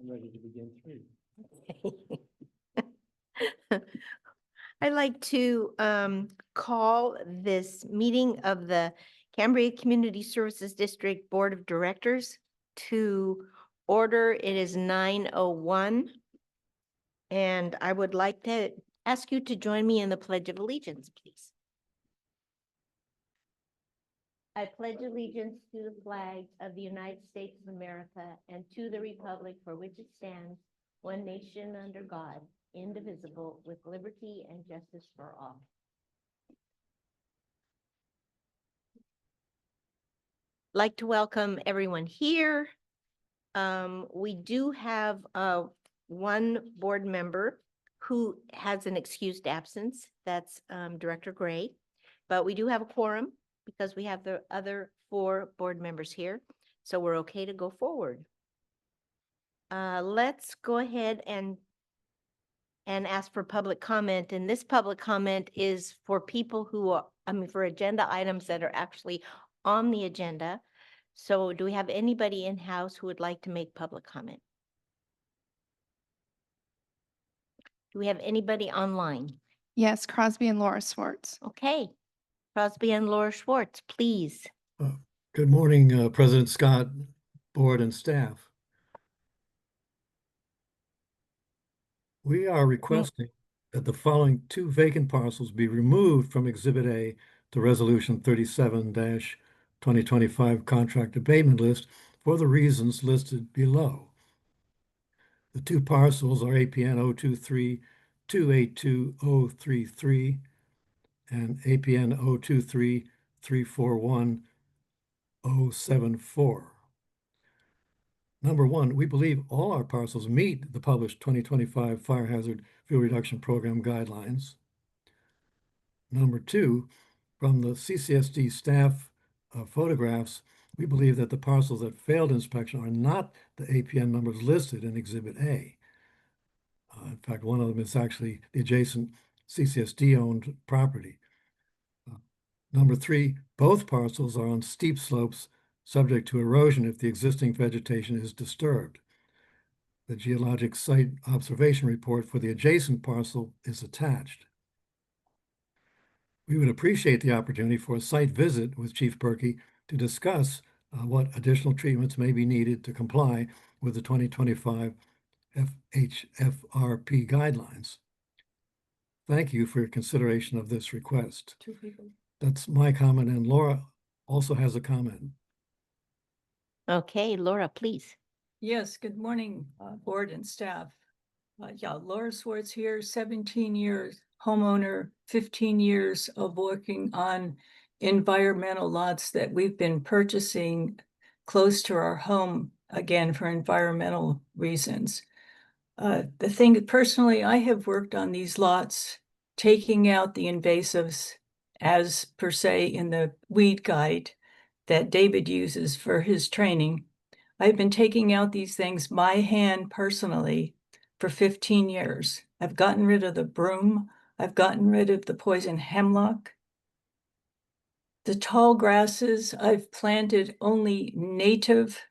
I'm ready to begin three. I'd like to call this meeting of the Cambria Community Services District Board of Directors to order. It is 9:01. And I would like to ask you to join me in the Pledge of Allegiance, please. I pledge allegiance to the flag of the United States of America and to the republic for which it stands, one nation under God, indivisible, with liberty and justice for all. Like to welcome everyone here. We do have one board member who has an excused absence. That's Director Gray. But we do have a quorum because we have the other 4 board members here. So we're okay to go forward. Let's go ahead and ask for public comment. And this public comment is for people who are, for agenda items that are actually on the agenda. So do we have anybody in-house who would like to make public comment? Do we have anybody online? Yes, Crosby and Laura Swartz. Okay. Crosby and Laura Schwartz, please. Good morning, President Scott, board and staff. We are requesting that the following 2 vacant parcels be removed from Exhibit A to Resolution 37-2025 contract abatement list for the reasons listed below. The 2 parcels are APN 023-282-033 and APN 023-341-074. Number 1, we believe all our parcels meet the published 2025 Fire Hazard Fuel Reduction Program guidelines. Number 2, from the CCSD staff photographs, we believe that the parcels that failed inspection are not the APN numbers listed in Exhibit A. In fact, one of them is actually the adjacent CCSD-owned property. Number 3, both parcels are on steep slopes subject to erosion if the existing vegetation is disturbed. The geologic site observation report for the adjacent parcel is attached. We would appreciate the opportunity for a site visit with Chief Berkey to discuss what additional treatments may be needed to comply with the 2025 FHFRP guidelines. Thank you for your consideration of this request. 2 people. That's my comment, and Laura also has a comment. Okay, Laura, please. Yes, good morning, board and staff. Laura Swartz here, 17 years homeowner, 15 years of working on environmental lots that we've been purchasing close to our home, again, for environmental reasons. The thing, personally, I have worked on these lots, taking out the invasives as per se in the weed guide that David uses for his training. I've been taking out these things by hand personally for 15 years. I've gotten rid of the broom. I've gotten rid of the poison hemlock. The tall grasses, I've planted only native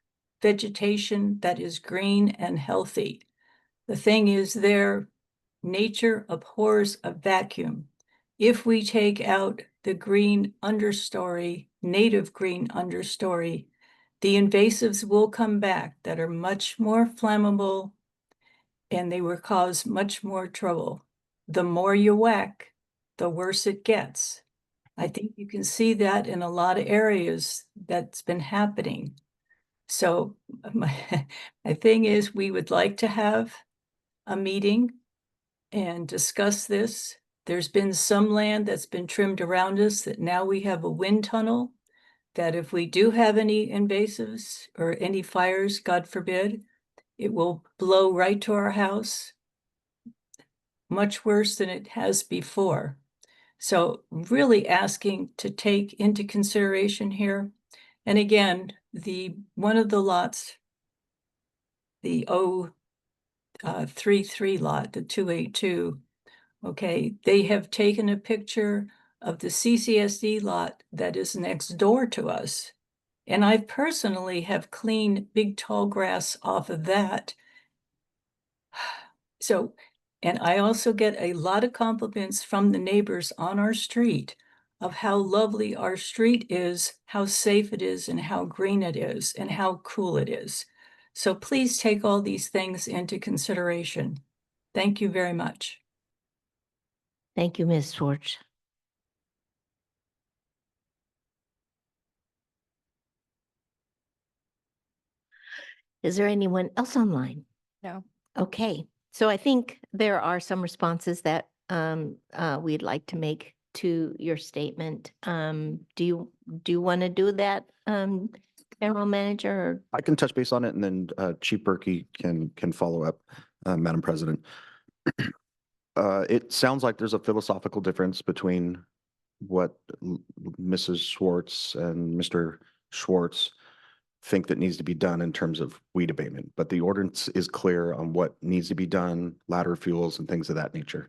vegetation that is green and healthy. The thing is, nature abhors a vacuum. If we take out the green understory, native green understory, the invasives will come back that are much more flammable and they will cause much more trouble. The more you whack, the worse it gets. I think you can see that in a lot of areas that's been happening. So my thing is, we would like to have a meeting and discuss this. There's been some land that's been trimmed around us that now we have a wind tunnel that if we do have any invasives or any fires, God forbid, it will blow right to our house, much worse than it has before. So really asking to take into consideration here. And again, one of the lots, the 033 lot, the 282, okay, they have taken a picture of the CCSD lot that is next door to us. And I personally have cleaned big tall grass off of that. So, and I also get a lot of compliments from the neighbors on our street of how lovely our street is, how safe it is, and how green it is, and how cool it is. So please take all these things into consideration. Thank you very much. Thank you, Ms. Schwartz. Is there anyone else online? No. Okay, so I think there are some responses that we'd like to make to your statement. Do you want to do that, General Manager? Or- I can touch base on it and then Chief Berkey can follow up, Madam President. It sounds like there's a philosophical difference between what Mrs. Schwartz and Mr. Schwartz think that needs to be done in terms of weed abatement, but the ordinance is clear on what needs to be done, ladder fuels and things of that nature.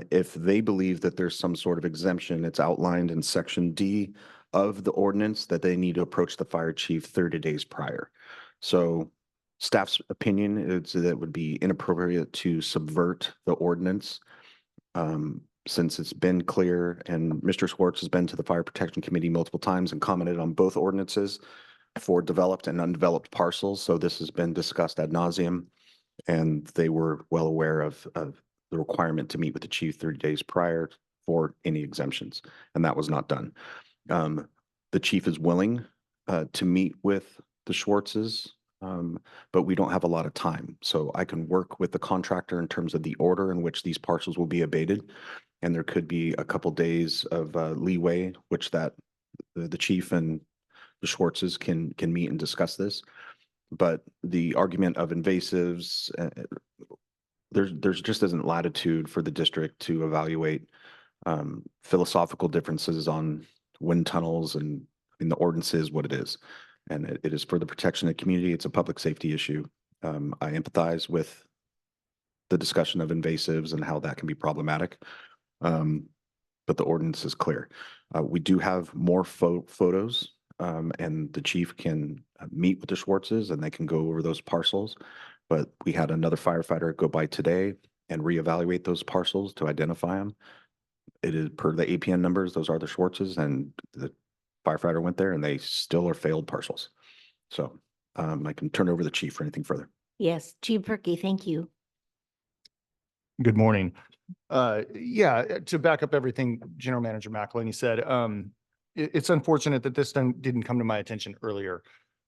If they believe that there's some sort of exemption, it's outlined in Section D of the ordinance that they need to approach the fire chief 30 days prior. So staff's opinion is that it would be inappropriate to subvert the ordinance since it's been clear, and Mr. Schwartz has been to the Fire Protection Committee multiple times and commented on both ordinances for developed and undeveloped parcels. So this has been discussed ad nauseum, and they were well aware of the requirement to meet with the chief 30 days prior for any exemptions, and that was not done. The chief is willing to meet with the Schwartzes, but we don't have a lot of time. So I can work with the contractor in terms of the order in which these parcels will be abated, and there could be a couple days of leeway, which that the chief and the Schwartzes can meet and discuss this. But the argument of invasives, there's just isn't latitude for the district to evaluate philosophical differences on wind tunnels, and the ordinance is what it is. And it is for the protection of the community. It's a public safety issue. I empathize with the discussion of invasives and how that can be problematic. But the ordinance is clear. We do have more photos, and the chief can meet with the Schwartzes and they can go over those parcels. But we had another firefighter go by today and reevaluate those parcels to identify them. It is per the APN numbers, those are the Schwartzes, and the firefighter went there and they still are failed parcels. So I can turn over the chief for anything further. Yes, Chief Perky, thank you. Good morning. Yeah, to back up everything General Manager McElhaney said, it's unfortunate that this didn't come to my attention earlier.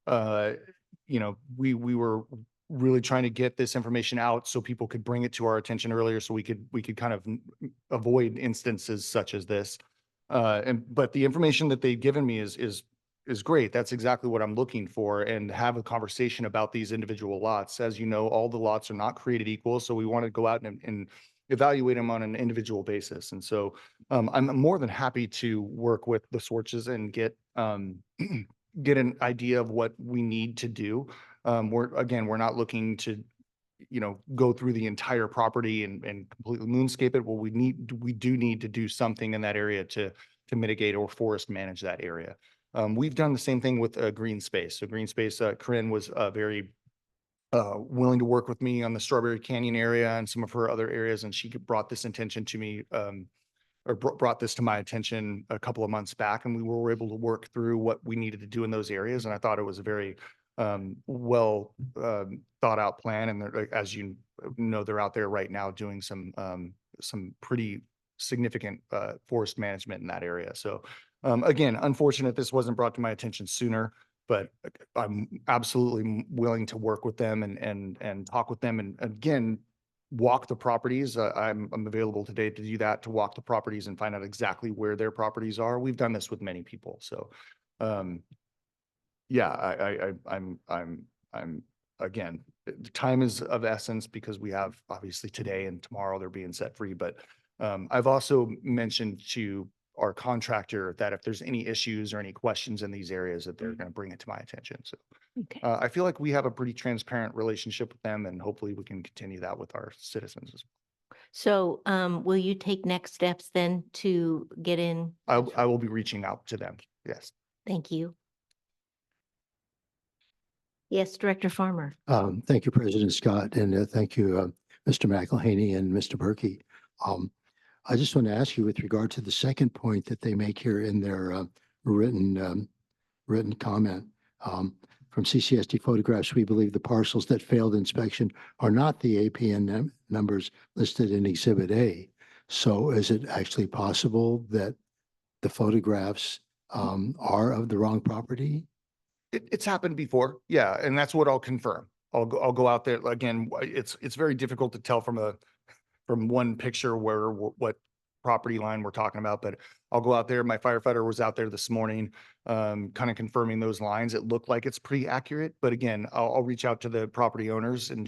You know, we were really trying to get this information out so people could bring it to our attention earlier, so we could kind of avoid instances such as this. But the information that they've given me is great. That's exactly what I'm looking for, and have a conversation about these individual lots. As you know, all the lots are not created equal, so we want to go out and evaluate them on an individual basis. And so I'm more than happy to work with the Schwartzes and get get an idea of what we need to do. We're not looking to, you know, go through the entire property and completely moonscape it. Well, we do need to do something in that area to mitigate or forest manage that area. We've done the same thing with green space. So green space, Corinne was very willing to work with me on the Strawberry Canyon area and some of her other areas, and she brought this intention to me, or brought this to my attention a couple of months back, and we were able to work through what we needed to do in those areas. And I thought it was a very well thought out plan. And as you know, they're out there right now doing some pretty significant forest management in that area. So again, unfortunate this wasn't brought to my attention sooner, but I'm absolutely willing to work with them and talk with them, and again, walk the properties. I'm available today to do that, to walk the properties and find out exactly where their properties are. We've done this with many people. So Yeah, I'm, again, the time is of essence because we have obviously today and tomorrow they're being set free, but I've also mentioned to our contractor that if there's any issues or any questions in these areas, that they're going to bring it to my attention. So Okay. I feel like we have a pretty transparent relationship with them, and hopefully we can continue that with our citizens as So, will you take next steps then to get in? well. I will be reaching out to them. Yes. Thank you. Yes, Director Farmer. Thank you, President Scott, and thank you, Mr. McElhaney and Mr. Berkey. I just want to ask you with regard to the second point that they make here in their written comment. From CCSD photographs, we believe the parcels that failed inspection are not the APN numbers listed in Exhibit A. So is it actually possible that the photographs are of the wrong property? It's happened before. Yeah. And that's what I'll confirm. I'll go out there again. It's very difficult to tell from one picture what property line we're talking about, but I'll go out there. My firefighter was out there this morning, kind of confirming those lines. It looked like it's pretty accurate, but again, I'll reach out to the property owners and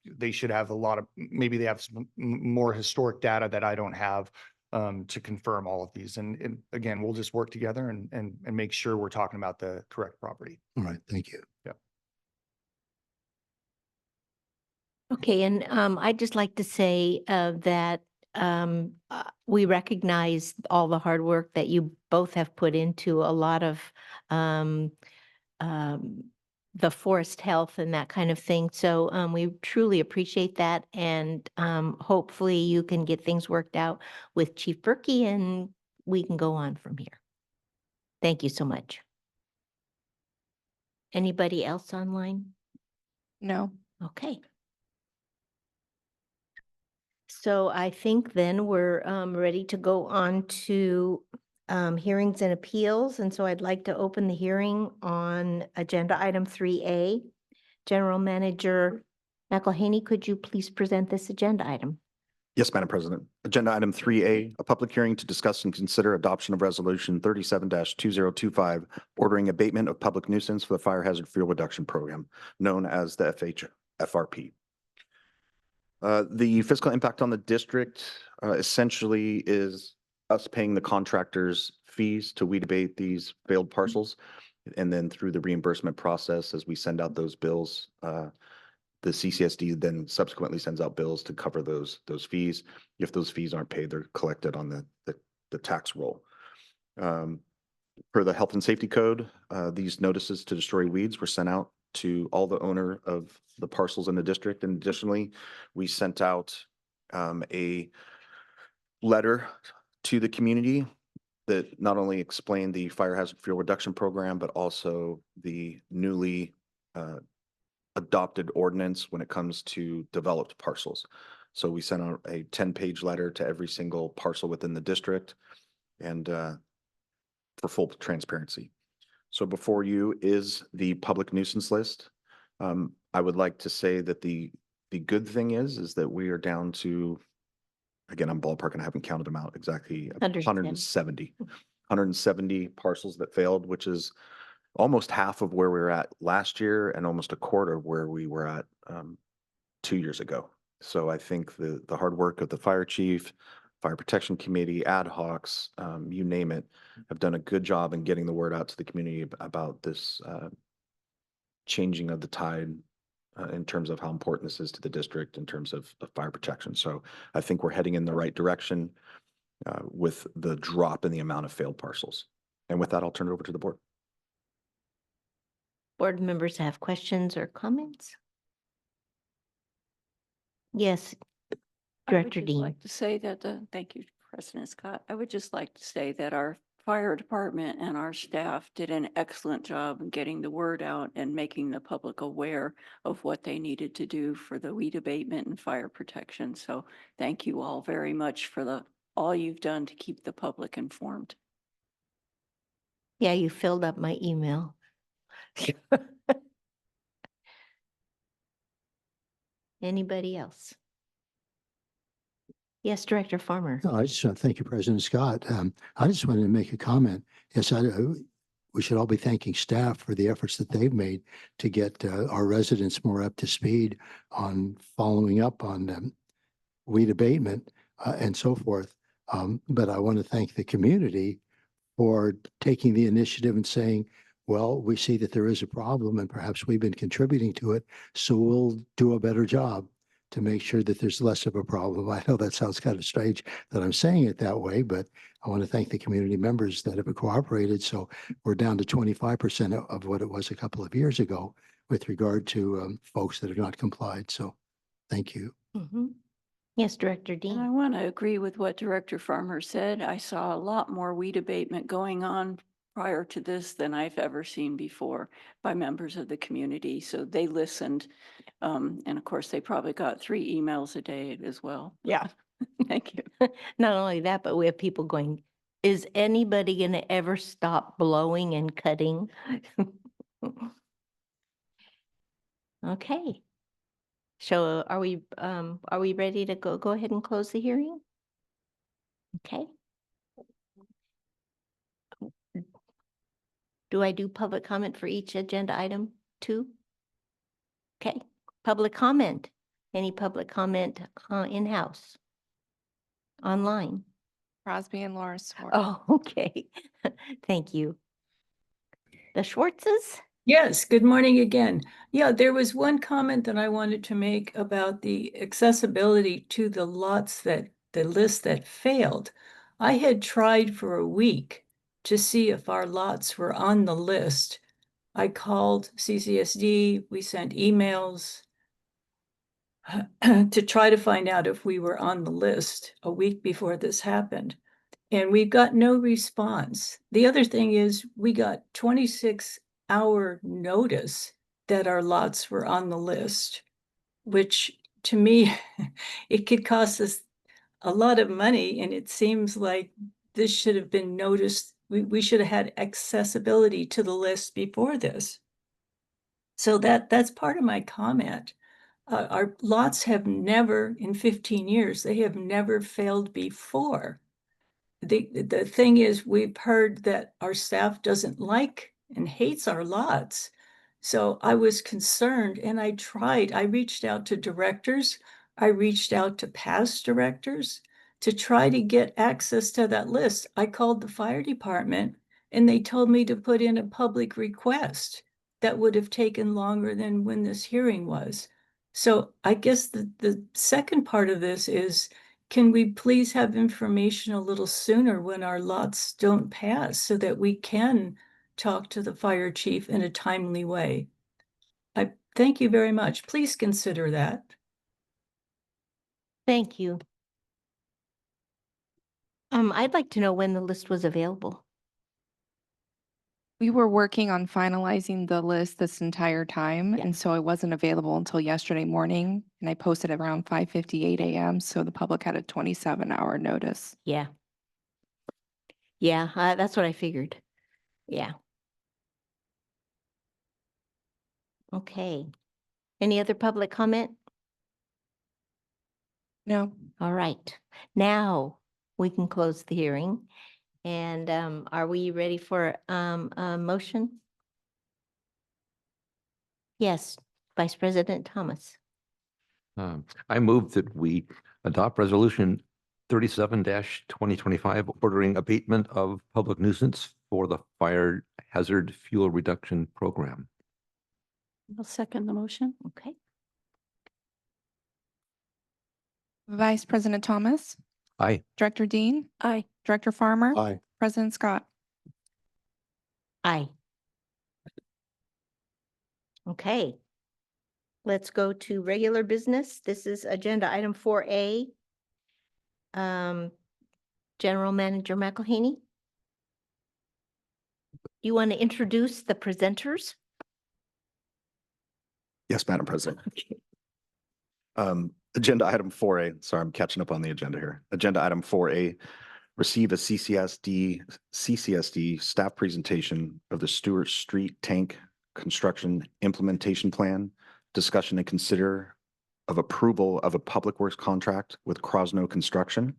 they should have maybe they have some more historic data that I don't have, to confirm all of these. And again, we'll just work together and make sure we're talking about the correct property. All right, thank you. Okay, and I'd just like to say that we recognize all the hard work that you both have put into a lot of the forest health and that kind of thing. So we truly appreciate that, and hopefully you can get things worked out with Chief Berkey, and we can go on from here. Thank you so much. Anybody else online? No. Okay. So I think then we're ready to go on to hearings and appeals. And so I'd like to open the hearing on agenda item 3A. General Manager McElhaney, could you please present this agenda item? Yes, Madam President. Agenda item 3A, a public hearing to discuss and consider adoption of resolution 37-2025, ordering abatement of public nuisance for the fire hazard fuel reduction program, known as the FRP. The fiscal impact on the district essentially is us paying the contractors fees to weed abate these failed parcels. And then through the reimbursement process, as we send out those bills, the CCSD then subsequently sends out bills to cover those fees. If those fees aren't paid, they're collected on the tax roll. Per the health and safety code, these notices to destroy weeds were sent out to all the owner of the parcels in the district. And additionally, we sent out a letter to the community that not only explained the fire hazard fuel reduction program, but also the newly adopted ordinance when it comes to developed parcels. So we sent out a 10-page letter to every single parcel within the district, and for full transparency. So before you is the public nuisance list. I would like to say that the good thing is that we are down to, again, I'm ballparking, I haven't counted them out exactly, 170 parcels that failed, which is almost half of where we were at last year and almost a quarter of where we were at 2 years ago. So I think the hard work of the fire chief, fire protection committee, ad hocs, you name it, have done a good job in getting the word out to the community about this changing of the tide in terms of how important this is to the district in terms of fire protection. So I think we're heading in the right direction with the drop in the amount of failed parcels. And with that, I'll turn it over to the board. Board members have questions or comments? Yes, Director I would just Dean. like to say that, thank you, President Scott. I would just like to say that our fire department and our staff did an excellent job in getting the word out and making the public aware of what they needed to do for the weed abatement and fire protection. So thank you all very much for all you've done to keep the public informed. Yeah, you filled up my email. Anybody else? Yes, Director Farmer. No, I just want to thank you, President Scott. I just wanted to make a comment. Yes, we should all be thanking staff for the efforts that they've made to get our residents more up to speed on following up on weed abatement and so forth. But I want to thank the community for taking the initiative and saying, well, we see that there is a problem and perhaps we've been contributing to it, so we'll do a better job to make sure that there's less of a problem. I know that sounds kind of strange that I'm saying it that way, but I want to thank the community members that have cooperated. So we're down to 25% of what it was a couple of years ago with regard to folks that have not complied. So thank you. Mhm. Yes, Director And I Dean. want to agree with what Director Farmer said. I saw a lot more weed abatement going on prior to this than I've ever seen before by members of the community. So they listened. And of course, they probably got 3 emails a day as well. Yeah. Thank you. Not only that, but we have people going, is anybody going to ever stop blowing and cutting? Okay. So are we ready to go ahead and close the hearing? Okay. Do I do public comment for each agenda item too? Okay, public comment. Any public comment in-house? Online? Crosby and Laura Swartz. Oh, okay. Thank you. The Schwartzes? Yes, good morning again. Yeah, there was one comment that I wanted to make about the accessibility to the lots that, the list that failed. I had tried for a week to see if our lots were on the list. I called CCSD, we sent emails to try to find out if we were on the list a week before this happened. And we've got no response. The other thing is we got 26-hour notice that our lots were on the list, which to me, it could cost us a lot of money. And it seems like this should have been noticed. We should have had accessibility to the list before this. So that's part of my comment. Our lots have never, in 15 years, they have never failed before. The thing is, we've heard that our staff doesn't like and hates our lots. So I was concerned and I tried. I reached out to directors. I reached out to past directors to try to get access to that list. I called the fire department and they told me to put in a public request. That would have taken longer than when this hearing was. So I guess the second part of this is, can we please have information a little sooner when our lots don't pass so that we can talk to the fire chief in a timely way? I thank you very much. Please consider that. Thank you. I'd like to know when the list was available. We were working on finalizing the list this entire time, Yeah. and so it wasn't available until yesterday morning, and I posted around 5:58 a.m., so the public had a 27-hour notice. Yeah. Yeah, that's what I figured. Yeah. Okay. Any other public comment? No. All right. Now we can close the hearing. And are we ready for a motion? Yes, Vice President Thomas. I move that we adopt resolution 37-2025, ordering abatement of public nuisance for the fire hazard fuel reduction program. I'll second the motion. Okay. Vice President Thomas, Aye. Director Dean, Aye. Director Farmer, Aye. President Scott. Aye. Okay. Let's go to regular business. This is agenda item 4A. General Manager McElhaney. You want to introduce the presenters? Yes, Madam President. Okay. Agenda item 4A, sorry, I'm catching up on the agenda here. Agenda item 4A, receive a CCSD staff presentation of the Stewart Street Tank Construction Implementation Plan, discussion and consider of approval of a public works contract with Crosno Construction,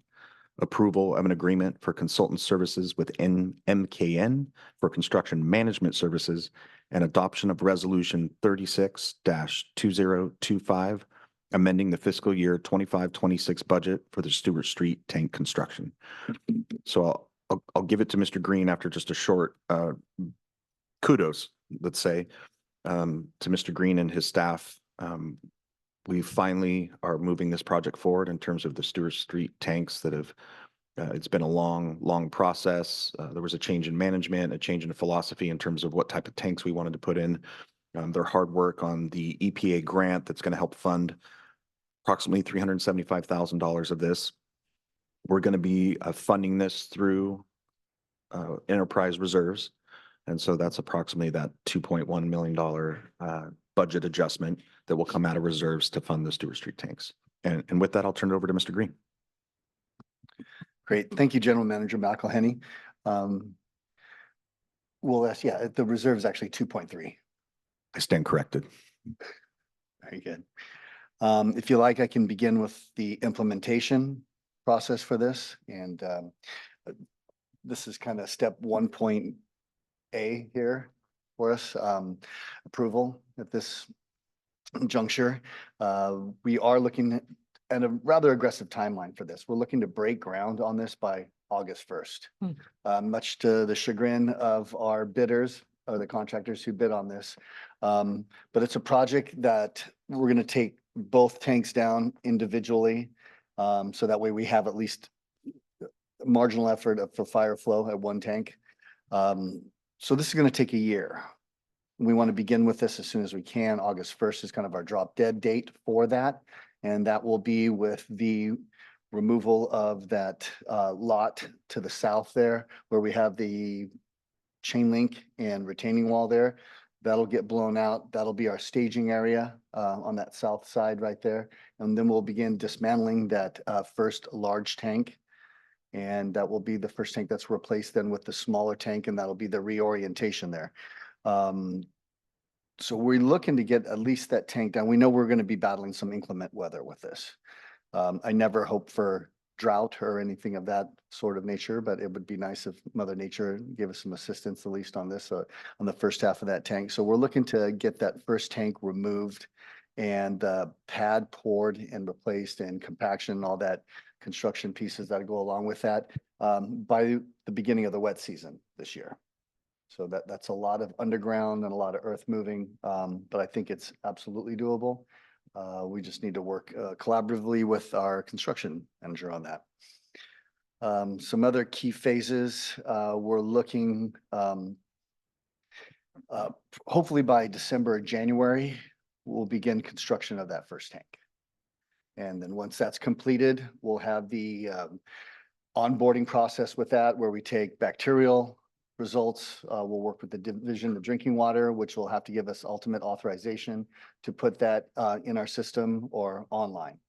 approval of an agreement for consultant services with MKN for construction management services, and adoption of resolution 36-2025, amending the fiscal year 25-26 budget for the Stewart Street tank construction. So I'll give it to Mr. Green after just a short kudos, let's say, to Mr. Green and his staff. We finally are moving this project forward in terms of the Stewart Street tanks that have, it's been a long process. There was a change in management, a change in philosophy in terms of what type of tanks we wanted to put in. Their hard work on the EPA grant that's going to help fund approximately $375,000 of this. We're going to be funding this through enterprise reserves. And so that's approximately that $2.1 million budget adjustment that will come out of reserves to fund the Stewart Street tanks. And with that, I'll turn it over to Mr. Green. Great. Thank you, General Manager McElhenney. Well, yeah, the reserve is actually 2.3. I stand corrected. Very good. If you like, I can begin with the implementation process for this. And this is kind of step 1.A here for us, approval at this juncture. We are looking at a rather aggressive timeline for this. We're looking to break ground on this by August 1st, much to the chagrin of our bidders or the contractors who bid on this. But it's a project that we're going to take both tanks down individually. So that way we have at least marginal effort for fire flow at one tank. So this is going to take a year. We want to begin with this as soon as we can. August 1st is kind of our drop dead date for that. And that will be with the removal of that lot to the south there, where we have the chain link and retaining wall there. That'll get blown out. That'll be our staging area on that south side right there. And then we'll begin dismantling that first large tank. And that will be the first tank that's replaced then with the smaller tank, and that'll be the reorientation there. So we're looking to get at least that tank down. We know we're going to be battling some inclement weather with this. I never hope for drought or anything of that sort of nature, but it would be nice if Mother Nature gave us some assistance, at least on this, on the first half of that tank. So we're looking to get that first tank removed and pad poured and replaced, and compaction and all that construction pieces that go along with that by the beginning of the wet season this year. So that's a lot of underground and a lot of earth moving, but I think it's absolutely doable. We just need to work collaboratively with our construction manager on that. Some other key phases, we're looking hopefully by December or January, we'll begin construction of that first tank. And then once that's completed, we'll have the onboarding process with that, where we take bacterial results. We'll work with the Division of Drinking Water, which will have to give us ultimate authorization to put that in our system or online.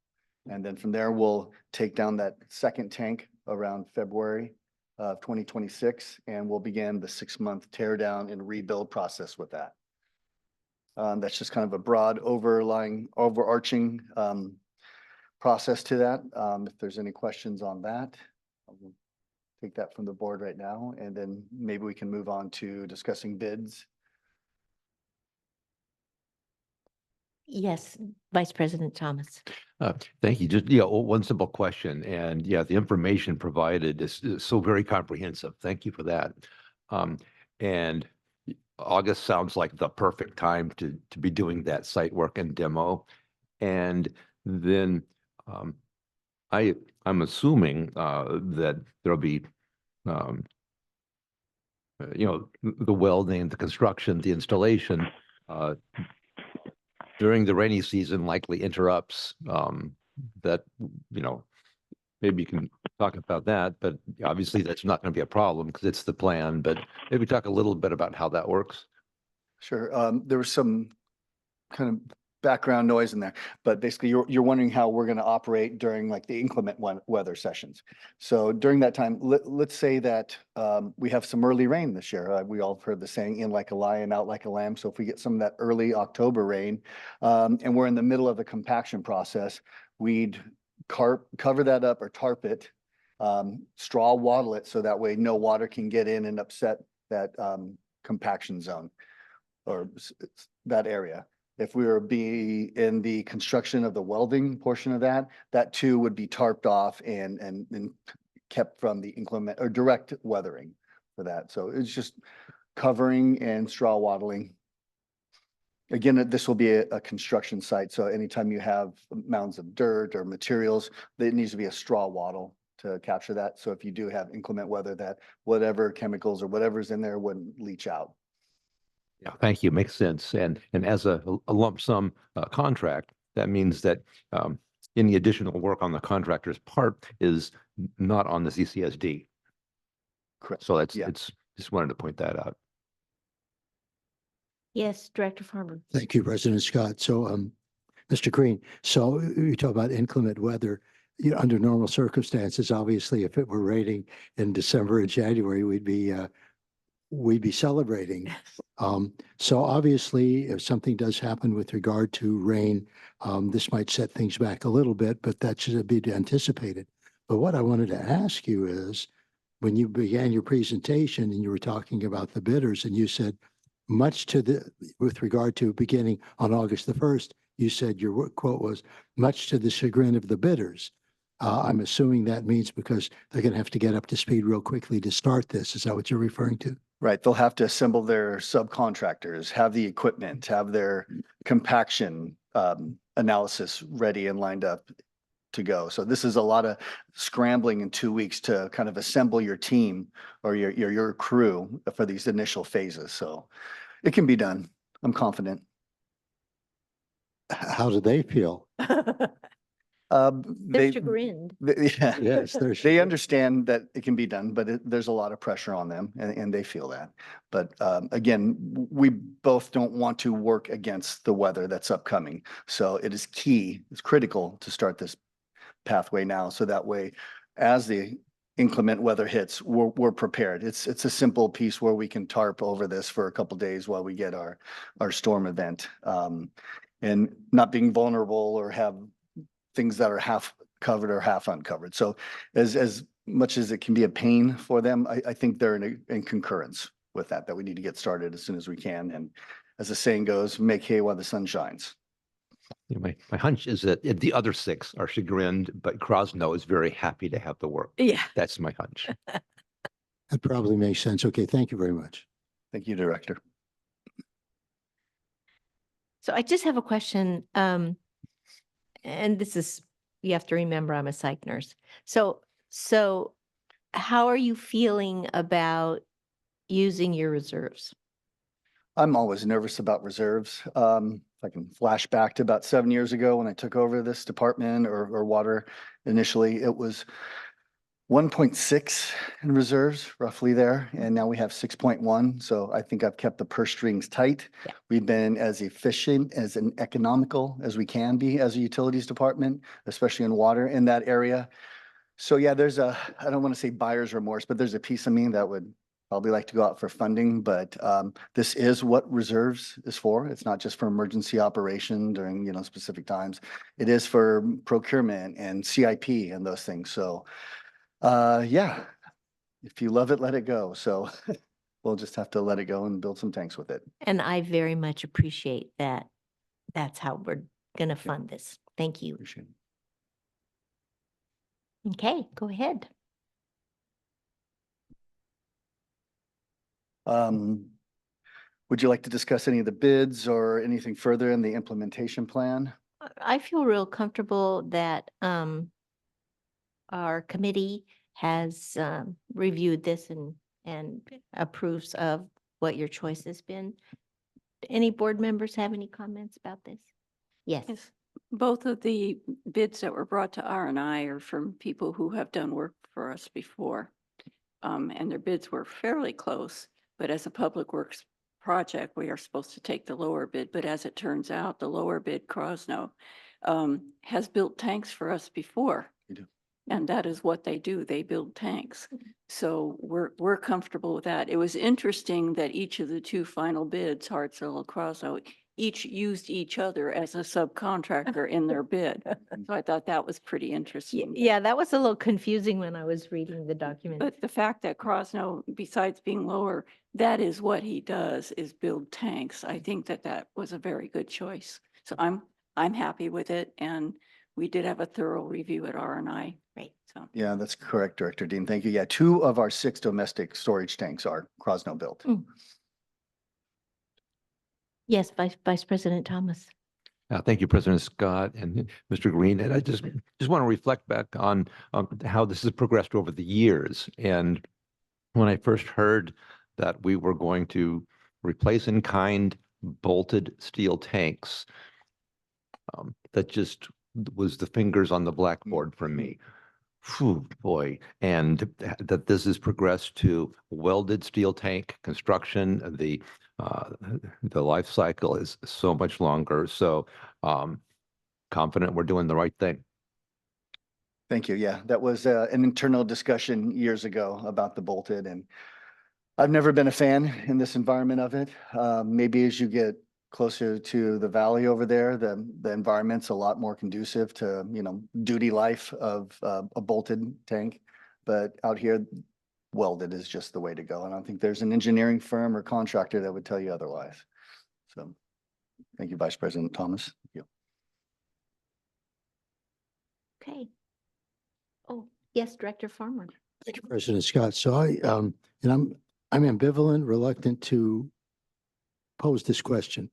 And then from there, we'll take down that second tank around February of 2026, and we'll begin the 6-month tear down and rebuild process with that. That's just kind of a broad overarching process to that. If there's any questions on that, I'll take that from the board right now, and then maybe we can move on to discussing bids. Yes, Vice President Thomas. Thank you. Just, one simple question. And the information provided is so very comprehensive. Thank you for that. And August sounds like the perfect time to be doing that site work and demo. And then I'm assuming that there'll be, the welding, the construction, the installation during the rainy season likely interrupts that, maybe you can talk about that, but obviously that's not going to be a problem because it's the plan, but maybe talk a little bit about how that works. Sure. There was some kind of background noise in there, but basically you're wondering how we're going to operate during like the inclement weather sessions. So during that time, let's say that we have some early rain this year. We all have heard the saying, in like a lion, out like a lamb. So if we get some of that early October rain and we're in the middle of the compaction process, we'd cover that up or tarp it straw wattle it so that way no water can get in and upset that compaction zone or that area. If we were be in the construction of the welding portion of that, that too would be tarped off and kept from the inclement or direct weathering for that. So it's just covering and straw wattling. Again, this will be a construction site. So anytime you have mounds of dirt or materials, there needs to be a straw wattle to capture that. So if you do have inclement weather, that whatever chemicals or whatever's in there wouldn't leach out. Yeah, thank you. Makes sense. And as a lump sum contract, that means that any additional work on the contractor's part is not on the CCSD. Correct. So that's, Yeah. it's, just wanted to point that out. Yes, Director Farmer. Thank you, President Scott. So, Mr. Green, so you talk about inclement weather. You know, under normal circumstances, obviously, if it were raining in December and January, we'd be celebrating. So obviously, if something does happen with regard to rain, this might set things back a little bit, but that should be anticipated. But what I wanted to ask you is, when you began your presentation and you were talking about the bidders and you said, with regard to beginning on August the 1st, you said your quote was, much to the chagrin of the bidders. I'm assuming that means because they're going to have to get up to speed real quickly to start this. Is that what you're referring to? Right. They'll have to assemble their subcontractors, have the equipment, have their compaction analysis ready and lined up to go. So this is a lot of scrambling in 2 weeks to kind of assemble your team or your crew for these initial phases. So it can be done. I'm confident. How do they feel? They're chagrined. Yeah. Yes, they're They chagrined. understand that it can be done, but there's a lot of pressure on them and they feel that. But again, we both don't want to work against the weather that's upcoming. So it is key, it's critical to start this pathway now. So that way, as the inclement weather hits, we're prepared. It's a simple piece where we can tarp over this for a couple days while we get our storm event. And not being vulnerable or have things that are half covered or half uncovered. So as much as it can be a pain for them, I think they're in concurrence with that we need to get started as soon as we can. And as the saying goes, make hay while the sun shines. Yeah, my hunch is that the other 6 are chagrined, but Krosno is very happy to have the work. Yeah. That's my hunch. That probably makes sense. Okay, thank you very much. Thank you, Director. So I just have a question. And this is, you have to remember, I'm a psych nurse. So how are you feeling about using your reserves? I'm always nervous about reserves. If I can flash back to about 7 years ago when I took over this department or water initially, it was 1.6 in reserves, roughly there. And now we have 6.1. So I think I've kept the purse strings tight. Yeah. We've been as efficient and economical as we can be as a utilities department, especially in water in that area. So yeah, I don't want to say buyer's remorse, but there's a piece of me that would probably like to go out for funding, but this is what reserves is for. It's not just for emergency operation during, specific times. It is for procurement and CIP and those things. So yeah, if you love it, let it go. So we'll just have to let it go and build some tanks with it. And I very much appreciate that. That's how we're going to fund this. Thank you. Appreciate it. Okay, go ahead. Would you like to discuss any of the bids or anything further in the implementation plan? I feel real comfortable that our committee has reviewed this and approves of what your choice has been. Any board members have any comments about this? Yes. Yes. Both of the bids that were brought to R&I are from people who have done work for us before. And their bids were fairly close, but as a public works project, we are supposed to take the lower bid. But as it turns out, the lower bid, Krosno, has built tanks for us before. You do. And that is what they do. They build tanks. So we're comfortable with that. It was interesting that each of the 2 final bids, Hartselle and Krosno, each used each other as a subcontractor in their bid. So I thought that was pretty interesting. Yeah, that was a little confusing when I was reading the document. But the fact that Crosno, besides being lower, that is what he does, is build tanks. I think that that was a very good choice. So I'm happy with it, and we did have a thorough review at R&I. Right. So Yeah, that's correct, Director Dean. Thank you. Yeah, 2 of our 6 domestic storage tanks are Crosno built. Yes, Vice President Thomas. Thank you, President Scott and Mr. Green. And I just want to reflect back on how this has progressed over the years. And when I first heard that we were going to replace in kind bolted steel tanks, that just was the fingers on the blackboard for me. Phew, boy. And that this has progressed to welded steel tank construction. The life cycle is so much longer. So confident we're doing the right thing. Thank you. Yeah, that was an internal discussion years ago about the bolted, and I've never been a fan in this environment of it. Maybe as you get closer to the valley over there, the environment's a lot more conducive to, duty life of a bolted tank. But out here, welded is just the way to go. And I don't think there's an engineering firm or contractor that would tell you otherwise. So thank you, Vice President Thomas. Thank you. Okay. Oh, yes, Director Farmer. Thank you, President Scott. So I'm ambivalent, reluctant to pose this question.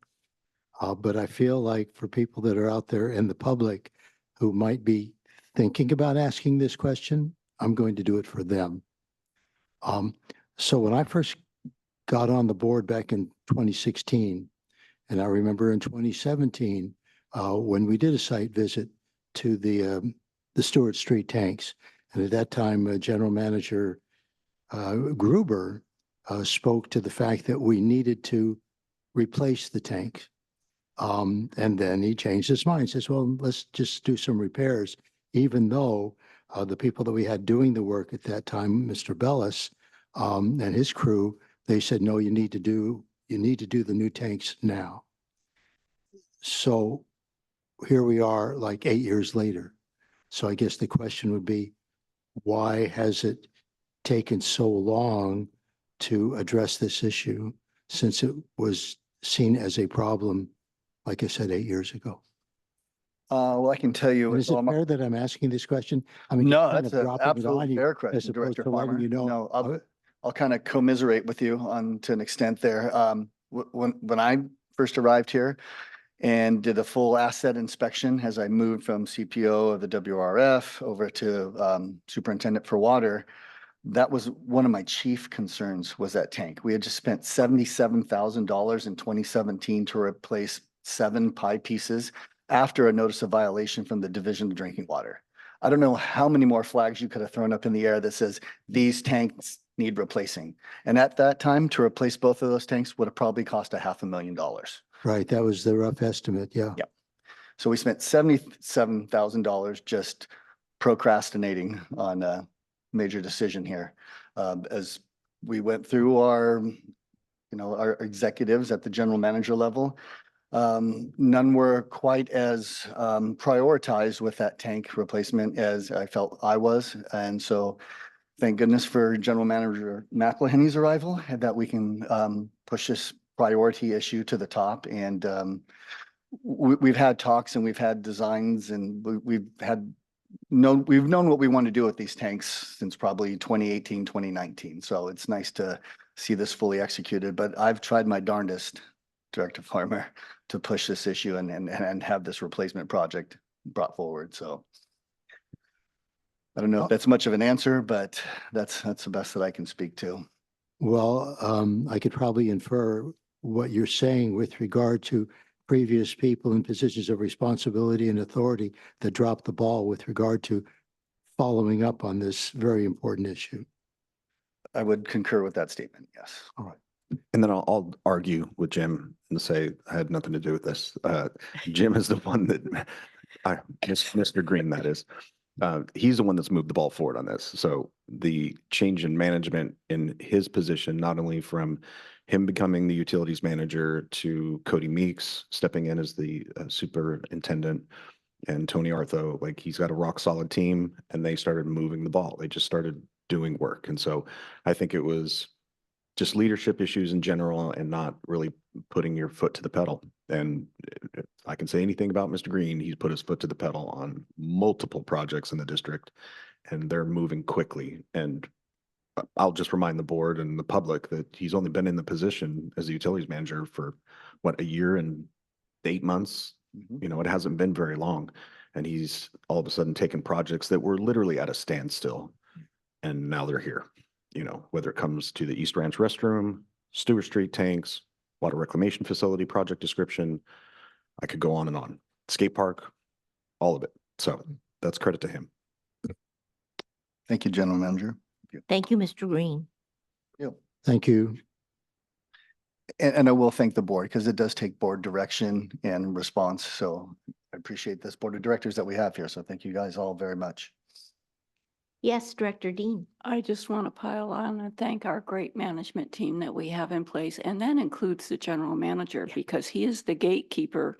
But I feel like for people that are out there in the public who might be thinking about asking this question, I'm going to do it for them. So when I first got on the board back in 2016, and I remember in 2017, when we did a site visit to the Stewart Street tanks, and at that time, General Manager Gruber spoke to the fact that we needed to replace the tanks. And then he changed his mind, says, well, let's just do some repairs, even though the people that we had doing the work at that time, Mr. Bellis and his crew, they said, no, you need to do the new tanks now. So here we are like 8 years later. So I guess the question would be, why has it taken so long to address this issue since it was seen as a problem, like I said, 8 years ago? Well, I can tell you. And is it fair that I'm asking this question? I mean, No, just kind that's of an dropping it on absolute you fair as question, opposed Director to letting Farmer. you know. No, I'll kind of commiserate with you to an extent there. When I first arrived here and did a full asset inspection as I moved from CPO of the WRF over to Superintendent for Water, that was one of my chief concerns, was that tank. We had just spent $77,000 in 2017 to replace 7 pie pieces after a notice of violation from the Division of Drinking Water. I don't know how many more flags you could have thrown up in the air that says these tanks need replacing. And at that time, to replace both of those tanks would have probably cost $500,000. Right, that was the rough estimate, yeah. Yep. So we spent $77,000 just procrastinating on a major decision here. As we went through our executives at the general manager level, none were quite as prioritized with that tank replacement as I felt I was. And so thank goodness for General Manager McElhenney's arrival, and that we can push this priority issue to the top. And we've had talks and we've had designs, and we've known what we want to do with these tanks since probably 2018, 2019. So it's nice to see this fully executed, but I've tried my darndest, Director Farmer, to push this issue and have this replacement project brought forward. So I don't know if that's much of an answer, but that's the best that I can speak to. Well, I could probably infer what you're saying with regard to previous people in positions of responsibility and authority that dropped the ball with regard to following up on this very important issue. I would concur with that statement, yes. All right. And then I'll argue with Jim and say I had nothing to do with this. Jim is the one that, Mr. Green, that is. He's the one that's moved the ball forward on this. So the change in management in his position, not only from him becoming the utilities manager to Cody Meeks stepping in as the superintendent and Tony Artho, like he's got a rock solid team and they started moving the ball. They just started doing work. And so I think it was just leadership issues in general and not really putting your foot to the pedal. And if I can say anything about Mr. Green, he's put his foot to the pedal on multiple projects in the district and they're moving quickly. And I'll just remind the board and the public that he's only been in the position as the utilities manager for what, a year and 8 months. You know, it hasn't been very long. And he's all of a sudden taken projects that were literally at a standstill. And now they're here, you know, whether it comes to the East Ranch restroom, Stewart Street tanks, water reclamation facility project description. I could go on and on. Skate park, all of it. So that's credit to him. Thank you, General Manager. Thank you, Mr. Green. Thank you. And I will thank the board because it does take board direction and response. So I appreciate this board of directors that we have here. So thank you guys all very much. Yes, Director Dean. I just want to pile on and thank our great management team that we have in place. And that includes the general manager because he is the gatekeeper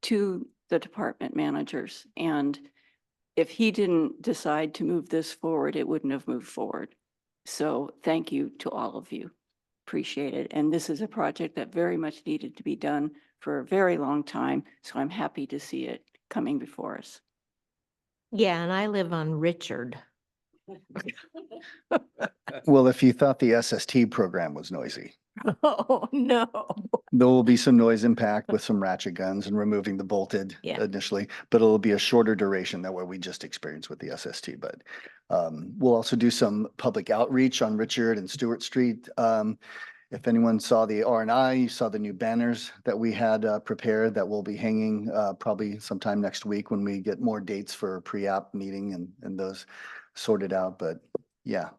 to the department managers. And if he didn't decide to move this forward, it wouldn't have moved forward. So thank you to all of you. Appreciate it. And this is a project that very much needed to be done for a very long time. So I'm happy to see it coming before us. Yeah, and I live on Richard. Well, if you thought the SST program was noisy, Oh, no. there will be some noise impact with some ratchet guns and removing the bolted Yeah. initially, but it'll be a shorter duration than what we just experienced with the SST. But we'll also do some public outreach on Richard and Stewart Street. If anyone saw the R&I, you saw the new banners that we had prepared that will be hanging probably sometime next week when we get more dates for pre-app meeting and those sorted out. But yeah.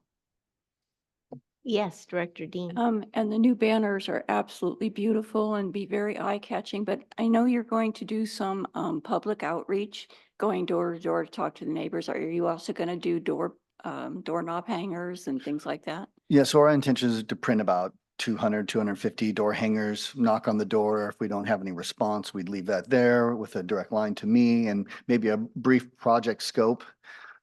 Yes, Director Dean. And the new banners are absolutely beautiful and be very eye-catching, but I know you're going to do some public outreach, going door to door to talk to the neighbors. Are you also going to do doorknob hangers and things like that? Yeah, so our intention is to print about 200, 250 door hangers, knock on the door. If we don't have any response, we'd leave that there with a direct line to me and maybe a brief project scope.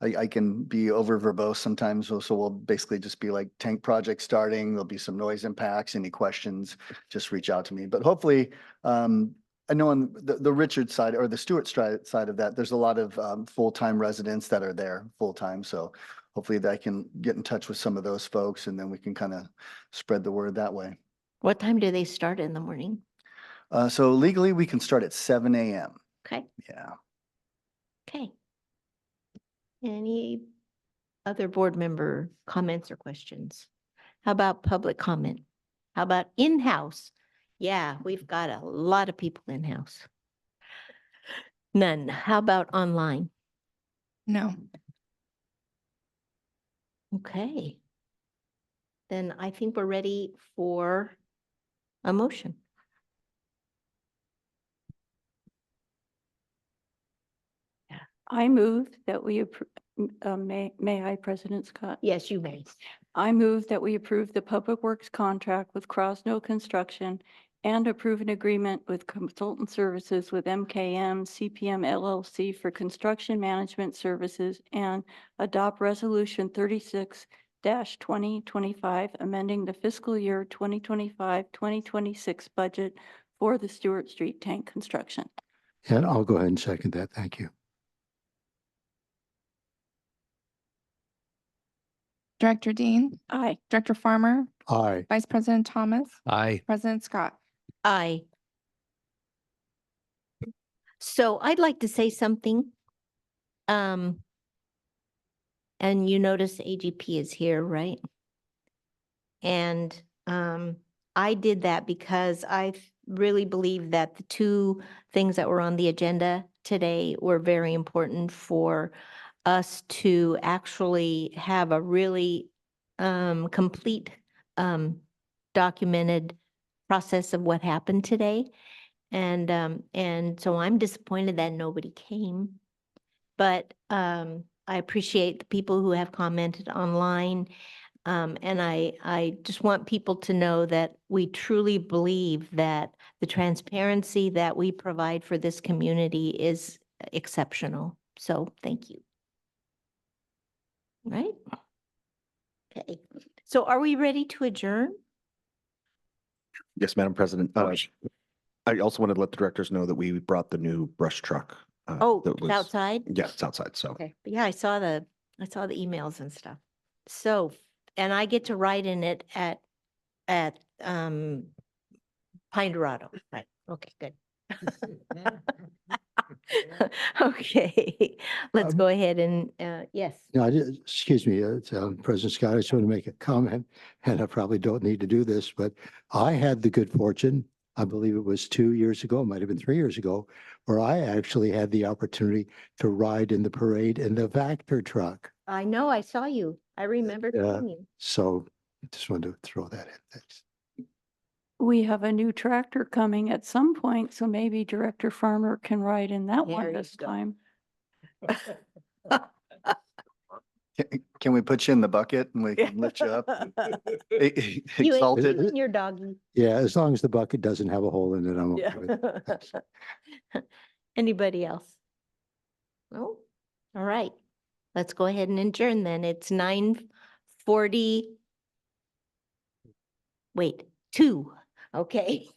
I can be over verbose sometimes, so we'll basically just be like tank project starting. There'll be some noise impacts. Any questions, just reach out to me. But hopefully, I know on the Richard side or the Stewart side of that, there's a lot of full-time residents that are there full-time. So hopefully that I can get in touch with some of those folks and then we can kind of spread the word that way. What time do they start in the morning? So legally, we can start at 7 a.m. Okay, Yeah. okay. Any other board member comments or questions? How about public comment? How about in-house? Yeah, we've got a lot of people in-house. None. How about online? No. Okay. Then I think we're ready for a motion. I move that we approve, may I, President Scott? Yes, you may. I move that we approve the Public Works contract with Crosno Construction and approve an agreement with consultant services with MKM CPM LLC for construction management services and adopt resolution 36-2025, amending the fiscal year 2025-2026 budget for the Stewart Street tank construction. And I'll go ahead and second that. Thank you. Director Dean, Aye. Director Farmer, Aye. Vice President Thomas, Aye. President Scott. Aye. So I'd like to say something. And you notice AGP is here, right? And I did that because I really believe that the two things that were on the agenda today were very important for us to actually have a really complete documented process of what happened today. And so I'm disappointed that nobody came. But I appreciate the people who have commented online. And I just want people to know that we truly believe that the transparency that we provide for this community is exceptional. So thank you. Right? Okay. So are we ready to adjourn? Yes, Madam President. I also wanted to let the directors know that we brought the new brush truck. Oh, that it's was- outside? Yeah, it's outside, so. Okay, but yeah, I saw the emails and stuff. So, and I get to ride in it at Pine Dorado, right? Okay, good. Okay, let's go ahead and, yes. No, excuse me, President Scott, I just want to make a comment, and I probably don't need to do this, but I had the good fortune, I believe it was 2 years ago, it might have been 3 years ago, where I actually had the opportunity to ride in the parade in the Vector truck. I know, I saw you. I remember Yeah. seeing you. So I just wanted to throw that in. Thanks. We have a new tractor coming at some point, so maybe Director Farmer can ride in that There one you this go. time. Can we put you in the bucket and we can lift you up? You and Exalted. you and your doggy. Yeah, as long as the bucket doesn't have a hole in it, I'm okay with it. Thanks. Anybody else? No? All right. Let's go ahead and adjourn then. It's 9:40. Wait, 2. Okay.